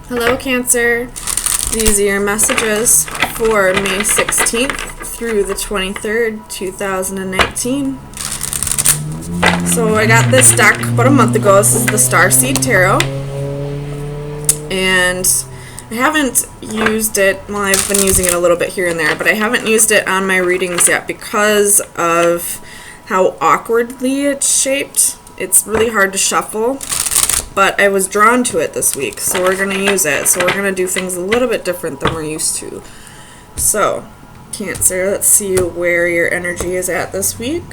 Hello, Cancer. These are your messages for May 16th through the 23rd, 2019. So I got this deck about a month ago. This is the Starseed Tarot. And I haven't used it, well, I've been using it a little bit here and there, but I haven't used it on my readings yet because of how awkwardly it's shaped. It's really hard to shuffle. But I was drawn to it this week, so we're going to use it. So we're going to do things a little bit different than we're used to. So, Cancer, let's see where your energy is at this week.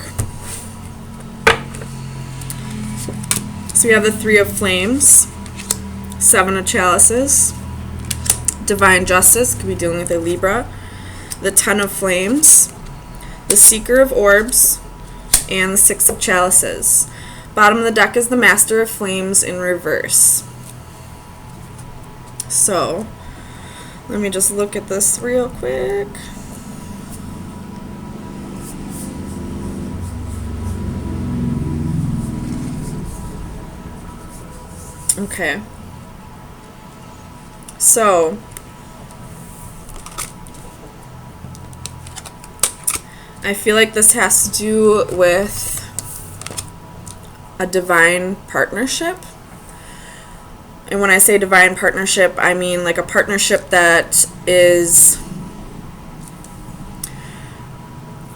So we have the Three of Flames, Seven of Chalices, Divine Justice, could be dealing with a Libra, the Ten of Flames, the Seeker of Orbs, and the Six of Chalices. Bottom of the deck is the Master of Flames in reverse. So, let me just look at this real quick. Okay. So, I feel like this has to do with a divine partnership. And when I say divine partnership, I mean like a partnership that is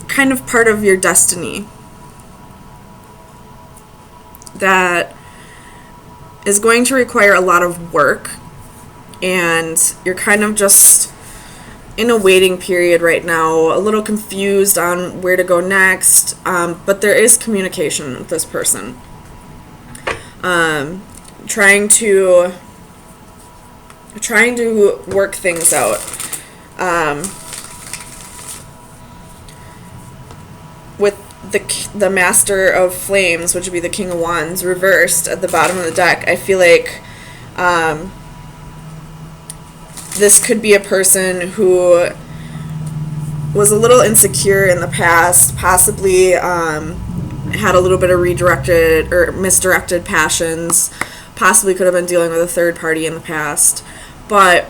kind of part of your destiny, that is going to require a lot of work, and you're kind of just in a waiting period right now, a little confused on where to go next, but there is communication with this person. Trying to work things out. With the Master of Flames, which would be the King of Wands, reversed at the bottom of the deck, I feel like this could be a person who was a little insecure in the past, possibly had a little bit of redirected or misdirected passions, possibly could have been dealing with a third party in the past, but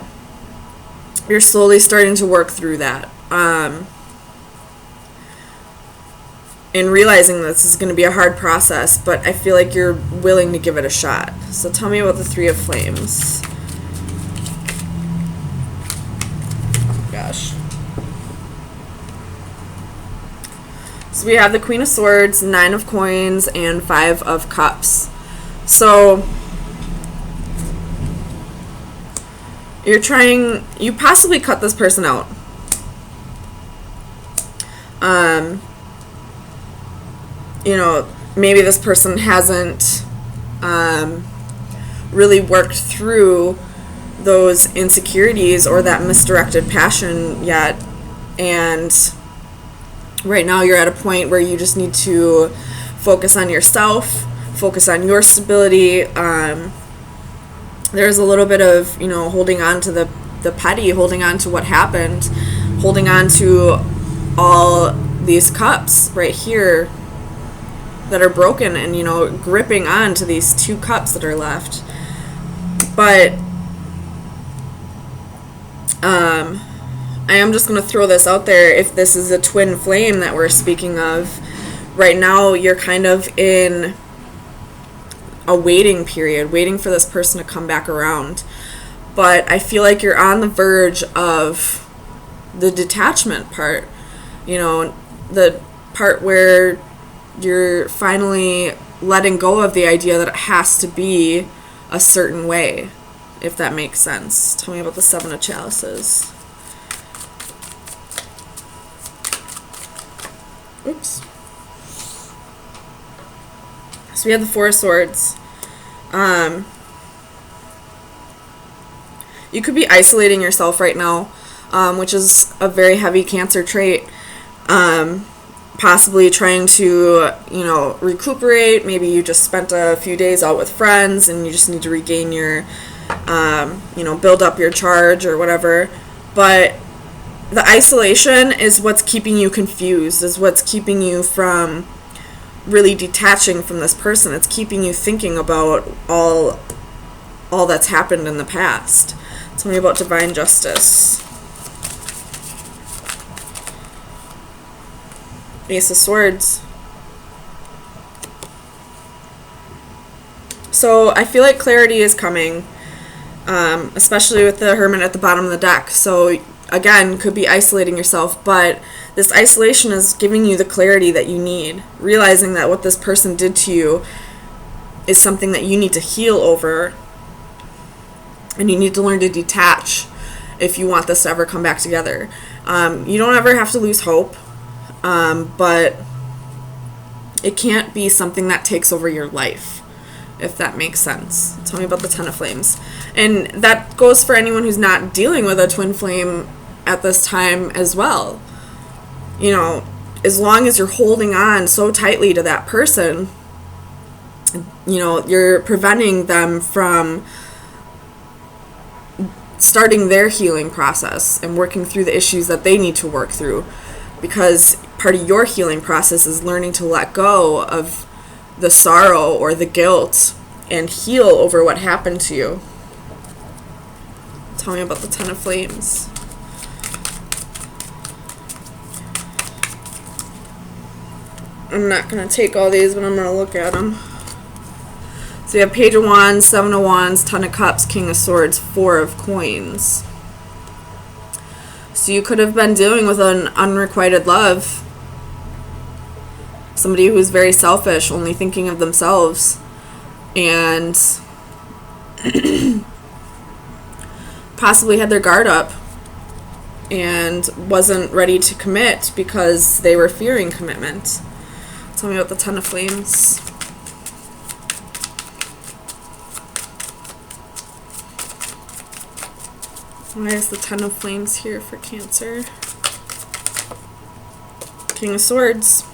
you're slowly starting to work through that. And realizing this is going to be a hard process, but I feel like you're willing to give it a shot. So tell me about the Three of Flames. Gosh. So we have the Queen of Swords, Nine of Coins, and Five of Cups. So you possibly cut this person out. Maybe this person hasn't really worked through those insecurities or that misdirected passion yet, and right now you're at a point where you just need to focus on yourself, focus on your stability. There's a little bit of holding on to the petty, holding on to what happened, holding on to all these cups right here that are broken, and gripping on to these two cups that are left. But I am just going to throw this out there. If this is a twin flame that we're speaking of, right now you're kind of in a waiting period, waiting for this person to come back around. But I feel like you're on the verge of the detachment part, the part where you're finally letting go of the idea that it has to be a certain way, if that makes sense. Tell me about the Seven of Chalices. Oops. So we have the Four of Swords. You could be isolating yourself right now, which is a very heavy Cancer trait. Possibly trying to, recuperate. Maybe you just spent a few days out with friends and you just need to regain your, build up your charge or whatever. But the isolation is what's keeping you confused, is what's keeping you from really detaching from this person. It's keeping you thinking about all all that's happened in the past. Tell me about divine justice. Ace of Swords. So I feel like clarity is coming, especially with the Hermit at the bottom of the deck. So again, could be isolating yourself, but this isolation is giving you the clarity that you need, realizing that what this person did to you is something that you need to heal over, and you need to learn to detach if you want this to ever come back together. You don't ever have to lose hope, but it can't be something that takes over your life, if that makes sense. Tell me about the Ten of Flames. And that goes for anyone who's not dealing with a twin flame at this time as well. You know, as long as you're holding on so tightly to that person, you know, you're preventing them from starting their healing process and working through the issues that they need to work through. Because part of your healing process is learning to let go of the sorrow or the guilt and heal over what happened to you. Tell me about the Ten of Flames. I'm not going to take all these, but I'm going to look at them. So you have Page of Wands, Seven of Wands, Ten of Cups, King of Swords, Four of Coins. So you could have been dealing with an unrequited love. Somebody who's very selfish, only thinking of themselves. And possibly had their guard up and wasn't ready to commit because they were fearing commitment. Tell me about the Ten of Flames. Why is the Ten of Flames here for Cancer? King of Swords.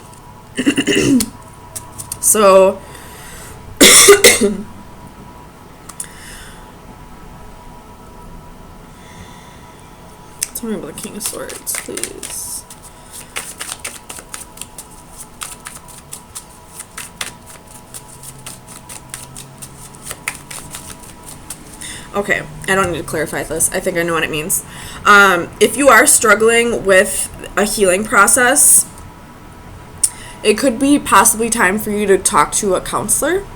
So tell me about the King of Swords, please. Okay, I don't need to clarify this. I think I know what it means. If you are struggling with a healing process, it could be possibly time for you to talk to a counselor.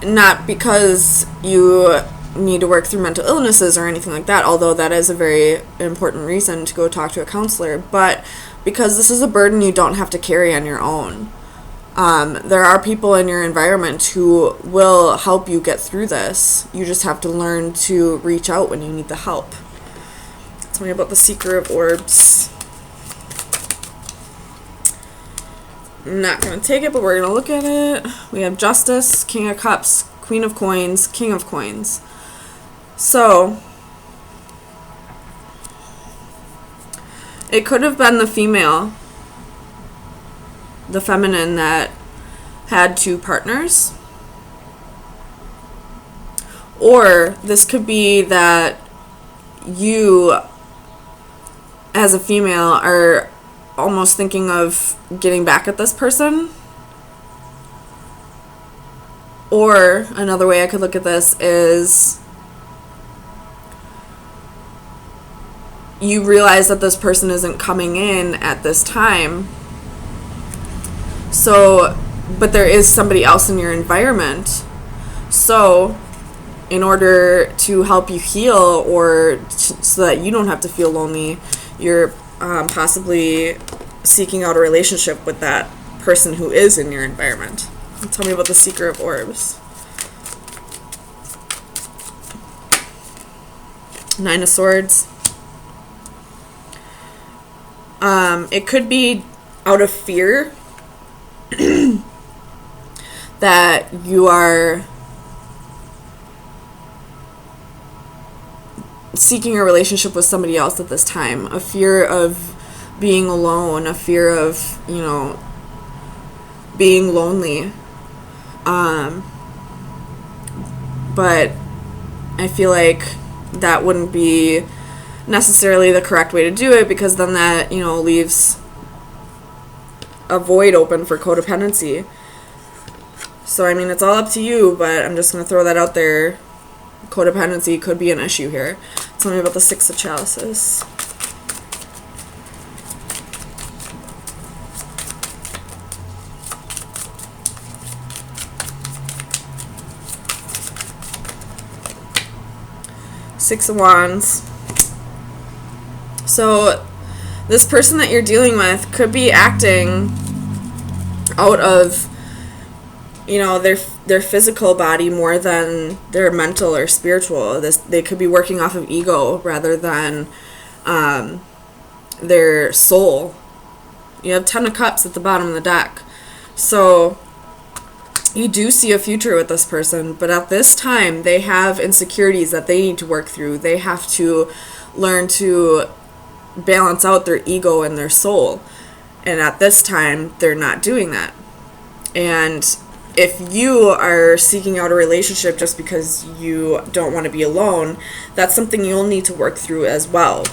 Not because you need to work through mental illnesses or anything like that, although that is a very important reason to go talk to a counselor, but because this is a burden you don't have to carry on your own. There are people in your environment who will help you get through this. You just have to learn to reach out when you need the help. Tell me about the Seeker of Orbs. I'm not going to take it, but we're going to look at it. We have Justice, King of Cups, Queen of Coins, King of Coins. So, it could have been the female, the feminine, that had two partners. Or this could be that you, as a female, are almost thinking of getting back at this person. Or another way I could look at this is you realize that this person isn't coming in at this time. So, but there is somebody else in your environment. So, in order to help you heal, or so that you don't have to feel lonely, you're possibly seeking out a relationship with that person who is in your environment. Tell me about the Seeker of Orbs. Nine of Swords. It could be out of fear that you are seeking a relationship with somebody else at this time. A fear of being alone, a fear of, you know, being lonely. But I feel like that wouldn't be necessarily the correct way to do it, because then that, you know, leaves a void open for codependency. So, I mean, it's all up to you, but I'm just going to throw that out there. Codependency could be an issue here. Tell me about the Six of Chalices. Six of Wands. So this person that you're dealing with could be acting out of, you know, their physical body more than their mental or spiritual. They could be working off of ego rather than their soul. You have 10 of Cups at the bottom of the deck. So you do see a future with this person, but at this time they have insecurities that they need to work through. They have to learn to balance out their ego and their soul. And at this time, they're not doing that. And if you are seeking out a relationship just because you don't want to be alone, that's something you'll need to work through as well.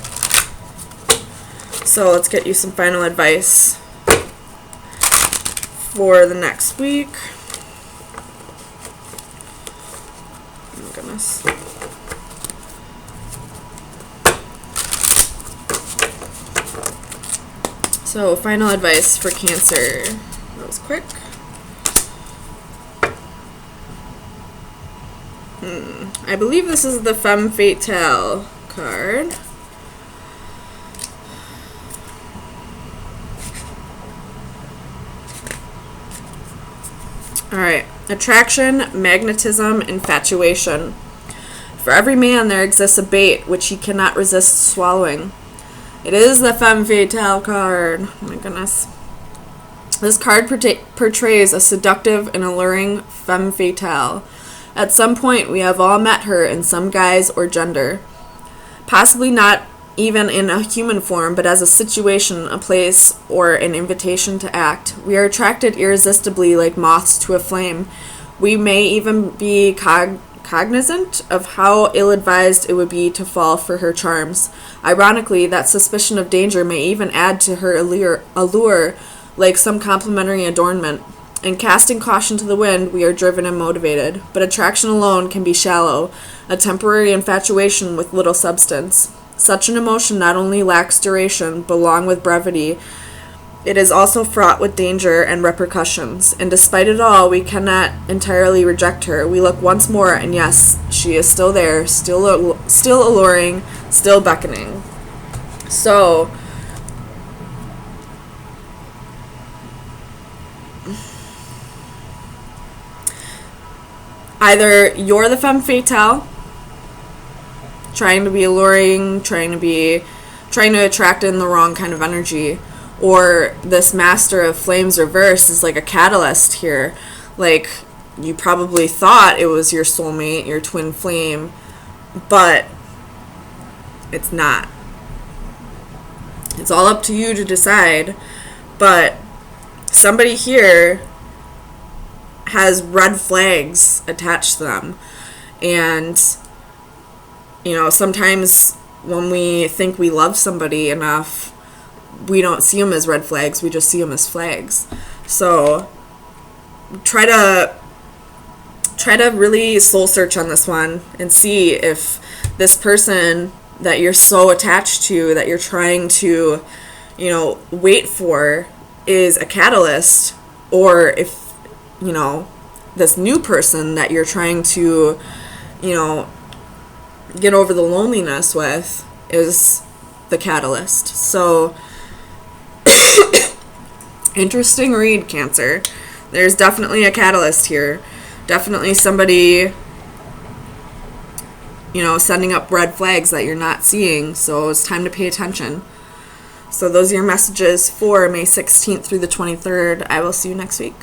So let's get you some final advice for the next week. Oh my goodness. So, final advice for Cancer. That was quick. I believe this is the Femme Fatale card. Alright. Attraction, magnetism, infatuation. For every man there exists a bait which he cannot resist swallowing. It is the Femme Fatale card. Oh my goodness. This card portrays a seductive and alluring femme fatale. At some point, we have all met her in some guise or gender. Possibly not even in a human form, but as a situation, a place, or an invitation to act. We are attracted irresistibly like moths to a flame. We may even be cognizant of how ill-advised it would be to fall for her charms. Ironically, that suspicion of danger may even add to her allure like some complimentary adornment. In casting caution to the wind, we are driven and motivated, but attraction alone can be shallow, a temporary infatuation with little substance. Such an emotion not only lacks duration, but along with brevity, it is also fraught with danger and repercussions, and despite it all, we cannot entirely reject her. We look once more, and yes, she is still there, still alluring, still beckoning. So, either you're the femme fatale, trying to be alluring, trying to attract in the wrong kind of energy, or this Master of Flames reverse is like a catalyst here. Like, you probably thought it was your soulmate, your twin flame, but it's not. It's all up to you to decide, but somebody here has red flags attached to them. And, you know, sometimes when we think we love somebody enough, we don't see them as red flags, we just see them as flags. So try to really soul search on this one and see if this person that you're so attached to, that you're trying to, you know, wait for, is a catalyst, or if, you know, this new person that you're trying to, you know, get over the loneliness with is the catalyst. So interesting read, Cancer. There's definitely a catalyst here. Definitely somebody, you know, sending up red flags that you're not seeing. So it's time to pay attention. So those are your messages for May 16th through the 23rd. I will see you next week.